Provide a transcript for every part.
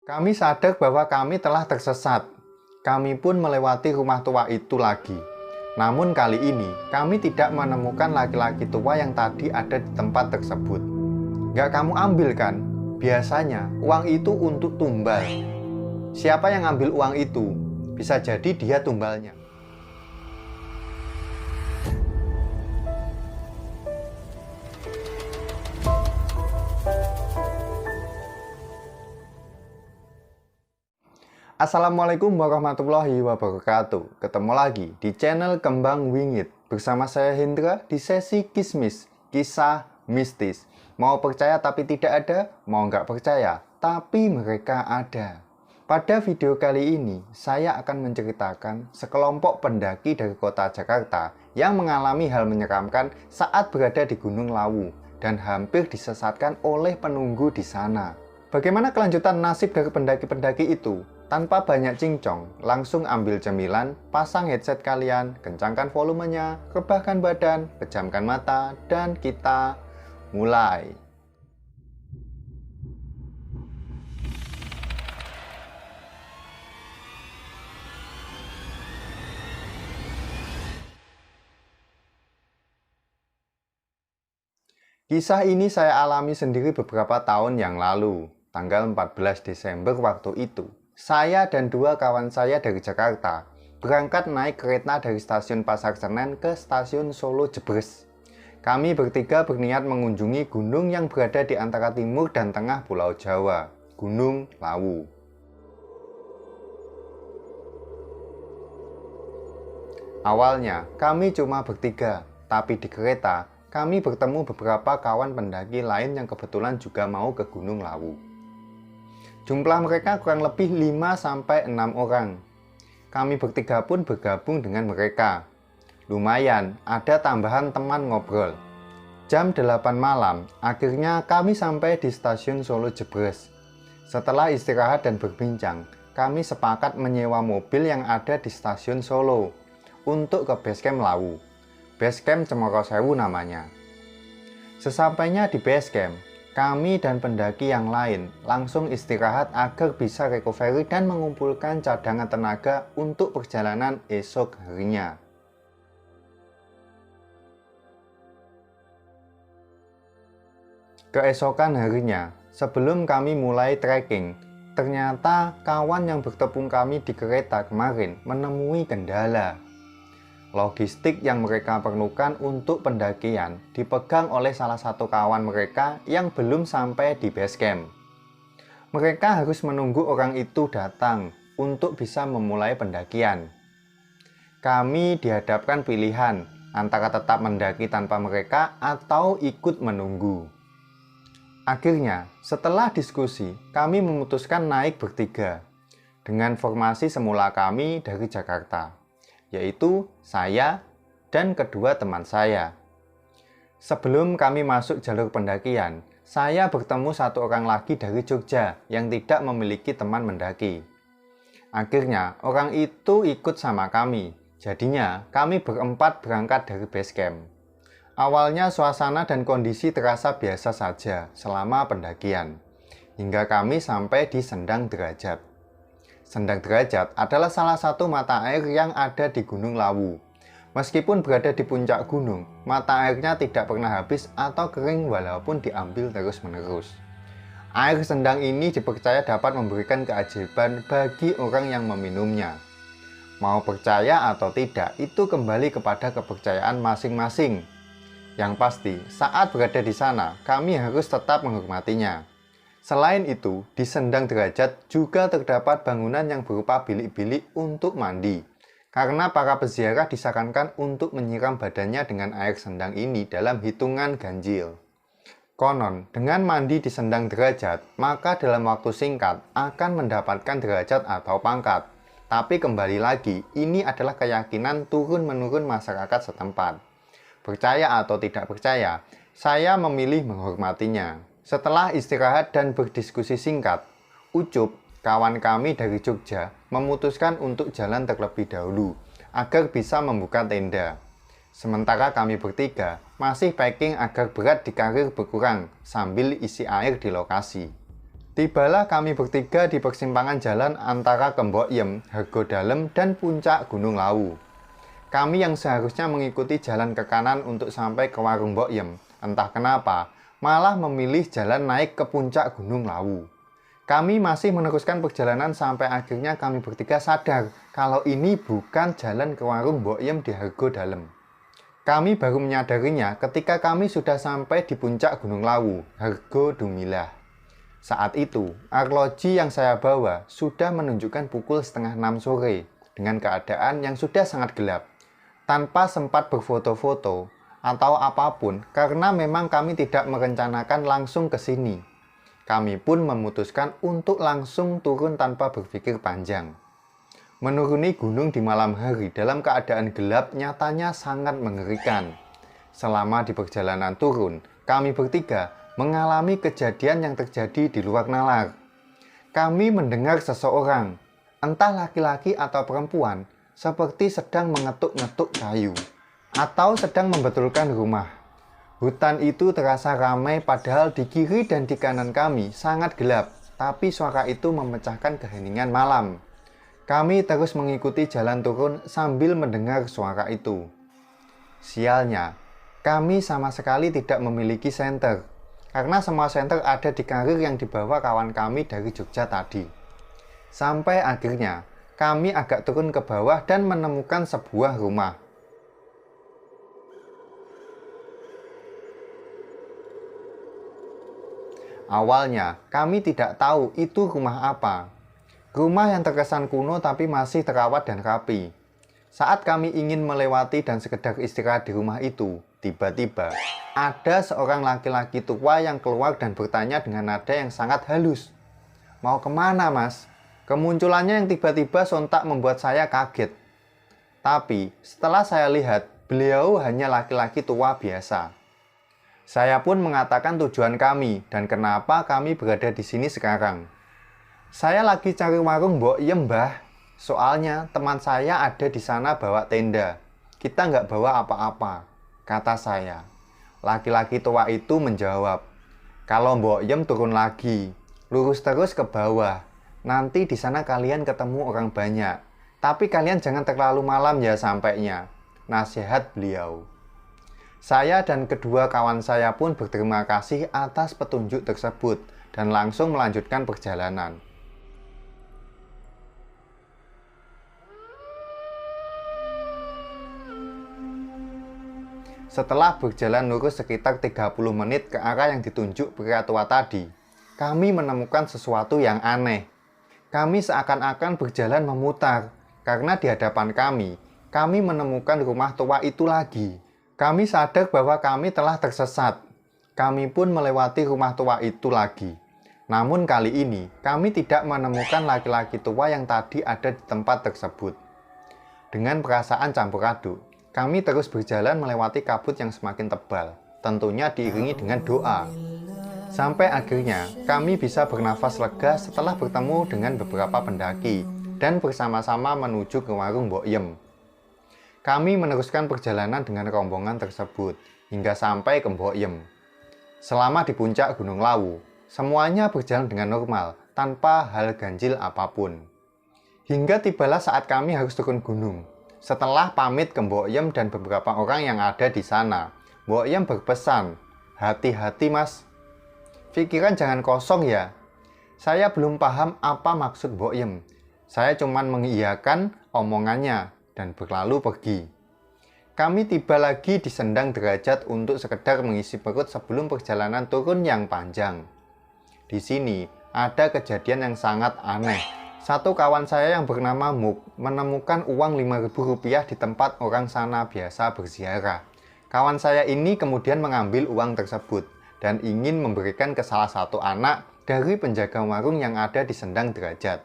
Kami sadar bahwa kami telah tersesat. Kami pun melewati rumah tua itu lagi. Namun kali ini, kami tidak menemukan laki-laki tua yang tadi ada di tempat tersebut. Nggak kamu ambil kan? Biasanya, uang itu untuk tumbal. Siapa yang ambil uang itu? Bisa jadi dia tumbalnya. Assalamualaikum warahmatullahi wabarakatuh. Ketemu lagi di channel Kembang Wingit bersama saya Hendra di sesi Kismis, kisah mistis. Mau percaya tapi tidak ada, mau nggak percaya tapi mereka ada. Pada video kali ini, saya akan menceritakan sekelompok pendaki dari kota Jakarta yang mengalami hal menyeramkan saat berada di Gunung Lawu dan hampir disesatkan oleh penunggu di sana. Bagaimana kelanjutan nasib dari pendaki-pendaki itu? Tanpa banyak cincong, langsung ambil cemilan, pasang headset kalian, kencangkan volumenya, rebahkan badan, pejamkan mata, dan kita mulai. Kisah ini saya alami sendiri beberapa tahun yang lalu, tanggal 14 Desember waktu itu. Saya dan dua kawan saya dari Jakarta berangkat naik kereta dari stasiun Pasar Senen ke stasiun Solo Jebres. Kami bertiga berniat mengunjungi gunung yang berada di antara timur dan tengah Pulau Jawa, Gunung Lawu. Awalnya kami cuma bertiga, tapi di kereta kami bertemu beberapa kawan pendaki lain yang kebetulan juga mau ke Gunung Lawu. Jumlah mereka kurang lebih 5-6 orang. Kami bertiga pun bergabung dengan mereka. Lumayan, ada tambahan teman ngobrol. Jam 8 malam, akhirnya kami sampai di stasiun Solo Jebres. Setelah istirahat dan berbincang, kami sepakat menyewa mobil yang ada di stasiun Solo untuk ke basecamp Lawu. Basecamp Cemoro Sewu namanya. Sesampainya di basecamp, kami dan pendaki yang lain langsung istirahat agar bisa recovery dan mengumpulkan cadangan tenaga untuk perjalanan esok harinya. Keesokan harinya, sebelum kami mulai trekking, ternyata kawan yang bertepung kami di kereta kemarin menemui kendala. Logistik yang mereka perlukan untuk pendakian dipegang oleh salah satu kawan mereka yang belum sampai di base camp. Mereka harus menunggu orang itu datang untuk bisa memulai pendakian. Kami dihadapkan pilihan antara tetap mendaki tanpa mereka atau ikut menunggu. Akhirnya, setelah diskusi, kami memutuskan naik bertiga dengan formasi semula kami dari Jakarta, yaitu saya dan kedua teman saya. Sebelum kami masuk jalur pendakian, saya bertemu satu orang lagi dari Jogja yang tidak memiliki teman mendaki. Akhirnya, orang itu ikut sama kami. Jadinya, kami berempat berangkat dari base camp. Awalnya suasana dan kondisi terasa biasa saja selama pendakian, hingga kami sampai di Sendang Derajat. Sendang Derajat adalah salah satu mata air yang ada di Gunung Lawu. Meskipun berada di puncak gunung, mata airnya tidak pernah habis atau kering walaupun diambil terus-menerus. Air sendang ini dipercaya dapat memberikan keajaiban bagi orang yang meminumnya. Mau percaya atau tidak, itu kembali kepada kepercayaan masing-masing. Yang pasti, saat berada di sana, kami harus tetap menghormatinya. Selain itu, di Sendang Derajat juga terdapat bangunan yang berupa bilik-bilik untuk mandi. Karena para peziarah disarankan untuk menyiram badannya dengan air sendang ini dalam hitungan ganjil. Konon, dengan mandi di Sendang Derajat, maka dalam waktu singkat akan mendapatkan derajat atau pangkat. Tapi kembali lagi, ini adalah keyakinan turun-menurun masyarakat setempat. Percaya atau tidak percaya, saya memilih menghormatinya. Setelah istirahat dan berdiskusi singkat, Ucup, kawan kami dari Jogja, memutuskan untuk jalan terlebih dahulu agar bisa membuka tenda. Sementara kami bertiga masih packing agar berat di karir berkurang sambil isi air di lokasi. Tibalah kami bertiga di persimpangan jalan antara Kembok Yem, Hargodalem, dan puncak Gunung Lawu. Kami yang seharusnya mengikuti jalan ke kanan untuk sampai ke warung Mbok Yem, entah kenapa, malah memilih jalan naik ke puncak Gunung Lawu. Kami masih meneruskan perjalanan sampai akhirnya kami bertiga sadar kalau ini bukan jalan ke warung Mbok Yem di Hargodalem. Kami baru menyadarinya ketika kami sudah sampai di puncak Gunung Lawu, Hargodumilah. Saat itu, arloji yang saya bawa sudah menunjukkan pukul 5:30 sore dengan keadaan yang sudah sangat gelap. Tanpa sempat berfoto-foto atau apapun karena memang kami tidak merencanakan langsung ke sini. Kami pun memutuskan untuk langsung turun tanpa berpikir panjang. Menuruni gunung di malam hari dalam keadaan gelap nyatanya sangat mengerikan. Selama di perjalanan turun, kami bertiga mengalami kejadian yang terjadi di luar nalar. Kami mendengar seseorang, entah laki-laki atau perempuan, seperti sedang mengetuk-ngetuk kayu atau sedang membetulkan rumah. Hutan itu terasa ramai padahal di kiri dan di kanan kami sangat gelap, tapi suara itu memecahkan keheningan malam. Kami terus mengikuti jalan turun sambil mendengar suara itu. Sialnya, kami sama sekali tidak memiliki senter. Karena semua senter ada di karir yang dibawa kawan kami dari Jogja tadi. Sampai akhirnya, kami agak turun ke bawah dan menemukan sebuah rumah. Awalnya, kami tidak tahu itu rumah apa. Rumah yang terkesan kuno tapi masih terawat dan rapi. Saat kami ingin melewati dan sekedar istirahat di rumah itu, tiba-tiba ada seorang laki-laki tua yang keluar dan bertanya dengan nada yang sangat halus. "Mau kemana, Mas?" Kemunculannya yang tiba-tiba sontak membuat saya kaget. Tapi setelah saya lihat, beliau hanya laki-laki tua biasa. Saya pun mengatakan tujuan kami dan kenapa kami berada di sini sekarang. "Saya lagi cari warung Mbok Yem, Mbah. Soalnya teman saya ada di sana bawa tenda. Kita nggak bawa apa-apa," kata saya. Laki-laki tua itu menjawab, "Kalau Mbok Yem turun lagi, lurus terus ke bawah. Nanti di sana kalian ketemu orang banyak. Tapi kalian jangan terlalu malam ya sampainya," nasihat beliau. Saya dan kedua kawan saya pun berterima kasih atas petunjuk tersebut dan langsung melanjutkan perjalanan. Setelah berjalan lurus sekitar 30 menit ke arah yang ditunjuk pria tua tadi, kami menemukan sesuatu yang aneh. Kami seakan-akan berjalan memutar, karena di hadapan kami menemukan rumah tua itu lagi. Kami sadar bahwa kami telah tersesat. Kami pun melewati rumah tua itu lagi. Namun kali ini, kami tidak menemukan laki-laki tua yang tadi ada di tempat tersebut. Dengan perasaan campur aduk, kami terus berjalan melewati kabut yang semakin tebal, tentunya diiringi dengan doa. Sampai akhirnya, kami bisa bernafas lega setelah bertemu dengan beberapa pendaki dan bersama-sama menuju ke warung Mbok Yem. Kami meneruskan perjalanan dengan rombongan tersebut hingga sampai ke Mbok Yem. Selama di puncak Gunung Lawu, semuanya berjalan dengan normal tanpa hal ganjil apapun. Hingga tibalah saat kami harus turun gunung. Setelah pamit ke Mbok Yem dan beberapa orang yang ada di sana, Mbok Yem berpesan, "Hati-hati, Mas. Pikiran jangan kosong ya." Saya belum paham apa maksud Mbok Yem. Saya cuma mengiyakan omongannya dan berlalu pergi. Kami tiba lagi di Sendang Derajat untuk sekedar mengisi perut sebelum perjalanan turun yang panjang. Di sini ada kejadian yang sangat aneh. Satu kawan saya yang bernama Muk menemukan uang Rp5.000 di tempat orang sana biasa berziarah. Kawan saya ini kemudian mengambil uang tersebut dan ingin memberikan ke salah satu anak dari penjaga warung yang ada di Sendang Derajat.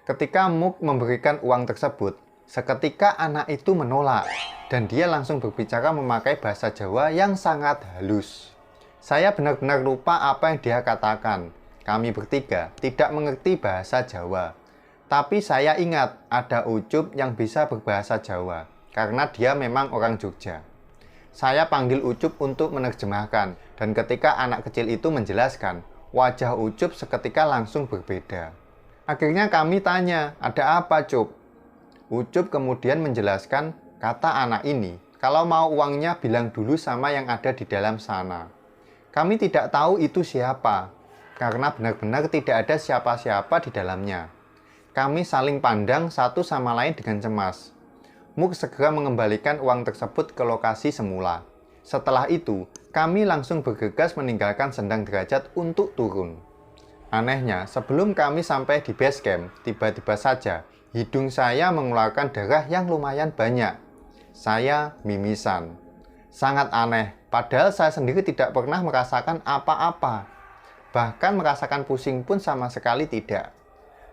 Ketika Muk memberikan uang tersebut, seketika anak itu menolak dan dia langsung berbicara memakai bahasa Jawa yang sangat halus. Saya benar-benar lupa apa yang dia katakan. Kami bertiga tidak mengerti bahasa Jawa. Tapi saya ingat ada Ucup yang bisa berbahasa Jawa, karena dia memang orang Jogja. Saya panggil Ucup untuk menerjemahkan, dan ketika anak kecil itu menjelaskan, Wajah Ucup seketika langsung berbeda. Akhirnya kami tanya, "Ada apa, Cup?" Ucup kemudian menjelaskan, kata anak ini, "Kalau mau uangnya bilang dulu sama yang ada di dalam sana." Kami tidak tahu itu siapa, karena benar-benar tidak ada siapa-siapa di dalamnya. Kami saling pandang satu sama lain dengan cemas. Muk segera mengembalikan uang tersebut ke lokasi semula. Setelah itu, kami langsung bergegas meninggalkan Sendang Derajat untuk turun. Anehnya, sebelum kami sampai di base camp, tiba-tiba saja hidung saya mengeluarkan darah yang lumayan banyak. Saya mimisan. Sangat aneh, padahal saya sendiri tidak pernah merasakan apa-apa. Bahkan merasakan pusing pun sama sekali tidak.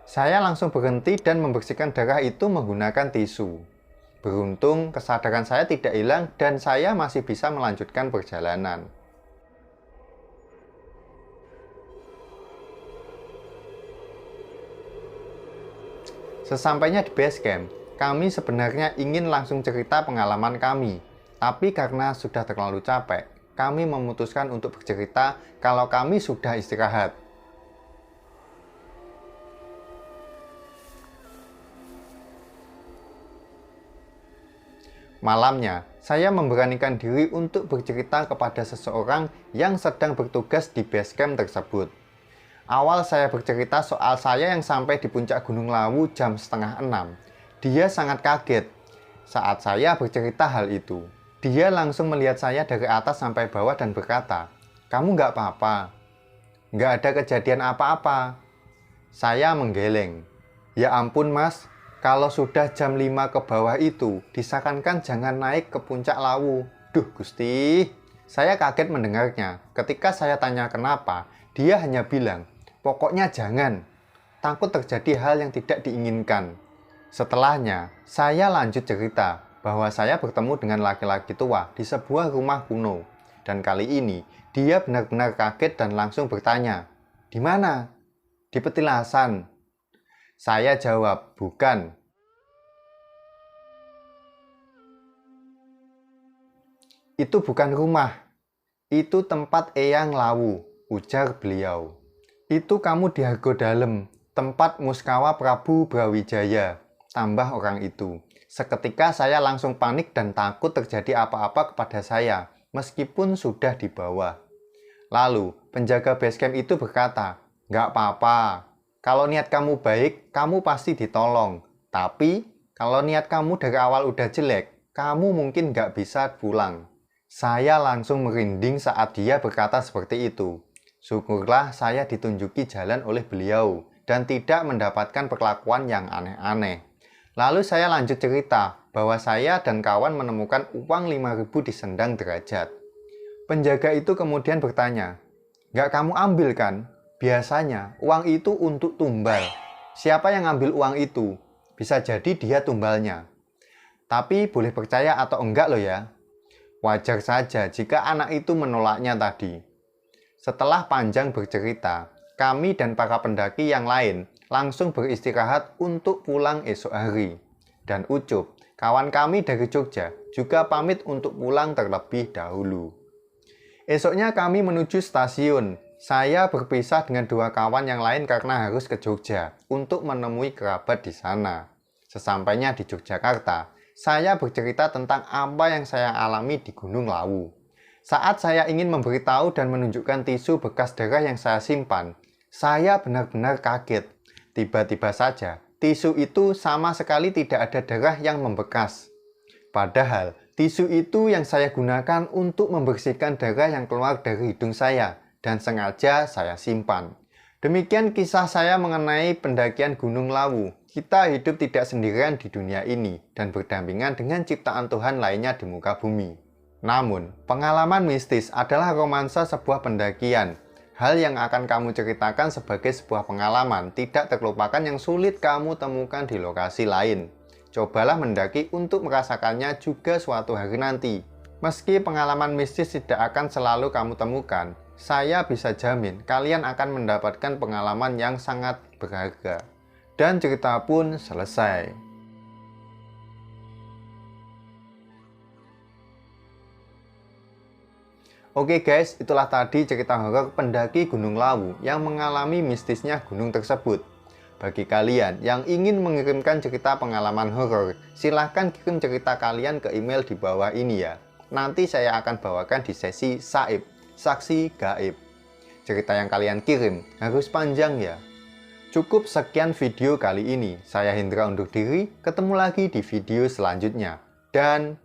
Saya langsung berhenti dan membersihkan darah itu menggunakan tisu. Beruntung, kesadaran saya tidak hilang dan saya masih bisa melanjutkan perjalanan. Sesampainya di base camp, kami sebenarnya ingin langsung cerita pengalaman kami. Tapi karena sudah terlalu capek, kami memutuskan untuk bercerita kalau kami sudah istirahat. Malamnya, saya memberanikan diri untuk bercerita kepada seseorang yang sedang bertugas di base camp tersebut. Awal saya bercerita soal saya yang sampai di puncak Gunung Lawu jam 5:30. Dia sangat kaget saat saya bercerita hal itu. Dia langsung melihat saya dari atas sampai bawah dan berkata, "Kamu nggak apa-apa? Nggak ada kejadian apa-apa?" Saya menggeleng. "Ya ampun mas, kalau sudah jam 5 ke bawah itu, disarankan jangan naik ke puncak Lawu." Duh Gusti, saya kaget mendengarnya. Ketika saya tanya kenapa, dia hanya bilang, "Pokoknya jangan, takut terjadi hal yang tidak diinginkan." Setelahnya, saya lanjut cerita bahwa saya bertemu dengan laki-laki tua di sebuah rumah kuno. Dan kali ini, dia benar-benar kaget dan langsung bertanya, "Di mana?" "Di petilasan." Saya jawab, "Bukan. Itu bukan rumah. Itu tempat Eyang Lawu," ujar beliau. "Itu kamu di Hargo Dalem, tempat Muskawa Prabu Brawijaya," tambah orang itu. Seketika saya langsung panik dan takut terjadi apa-apa kepada saya, meskipun sudah di bawah. Lalu, penjaga basecamp itu berkata, "Nggak apa-apa. Kalau niat kamu baik, kamu pasti ditolong. Tapi, kalau niat kamu dari awal udah jelek, kamu mungkin nggak bisa pulang." Saya langsung merinding saat dia berkata seperti itu. Syukurlah saya ditunjuki jalan oleh beliau dan tidak mendapatkan perlakuan yang aneh-aneh. Lalu saya lanjut cerita bahwa saya dan kawan menemukan uang 5.000 di Sendang Derajat. Penjaga itu kemudian bertanya, "Nggak kamu ambil kan? Biasanya uang itu untuk tumbal. Siapa yang ngambil uang itu? Bisa jadi dia tumbalnya. Tapi boleh percaya atau enggak loh ya. Wajar saja jika anak itu menolaknya tadi." Setelah panjang bercerita, kami dan para pendaki yang lain langsung beristirahat untuk pulang esok hari. Dan Ucup, kawan kami dari Jogja, juga pamit untuk pulang terlebih dahulu. Esoknya kami menuju stasiun. Saya berpisah dengan dua kawan yang lain karena harus ke Jogja untuk menemui kerabat di sana. Sesampainya di Yogyakarta, saya bercerita tentang apa yang saya alami di Gunung Lawu. Saat saya ingin memberitahu dan menunjukkan tisu bekas darah yang saya simpan, saya benar-benar kaget. Tiba-tiba saja, tisu itu sama sekali tidak ada darah yang membekas. Padahal, tisu itu yang saya gunakan untuk membersihkan darah yang keluar dari hidung saya dan sengaja saya simpan. Demikian kisah saya mengenai pendakian Gunung Lawu. Kita hidup tidak sendirian di dunia ini dan berdampingan dengan ciptaan Tuhan lainnya di muka bumi. Namun, pengalaman mistis adalah romansa sebuah pendakian. Hal yang akan kamu ceritakan sebagai sebuah pengalaman tidak terlupakan yang sulit kamu temukan di lokasi lain. Cobalah mendaki untuk merasakannya juga suatu hari nanti. Meski pengalaman mistis tidak akan selalu kamu temukan, saya bisa jamin kalian akan mendapatkan pengalaman yang sangat berharga. Dan cerita pun selesai. Oke guys, itulah tadi cerita horor pendaki Gunung Lawu yang mengalami mistisnya gunung tersebut. Bagi kalian yang ingin mengirimkan cerita pengalaman horor, silahkan kirim cerita kalian ke email di bawah ini ya. Nanti saya akan bawakan di sesi Saib, Saksi Gaib. Cerita yang kalian kirim harus panjang ya. Cukup sekian video kali ini. Saya Hendra undur diri, ketemu lagi di video selanjutnya. Dan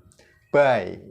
bye!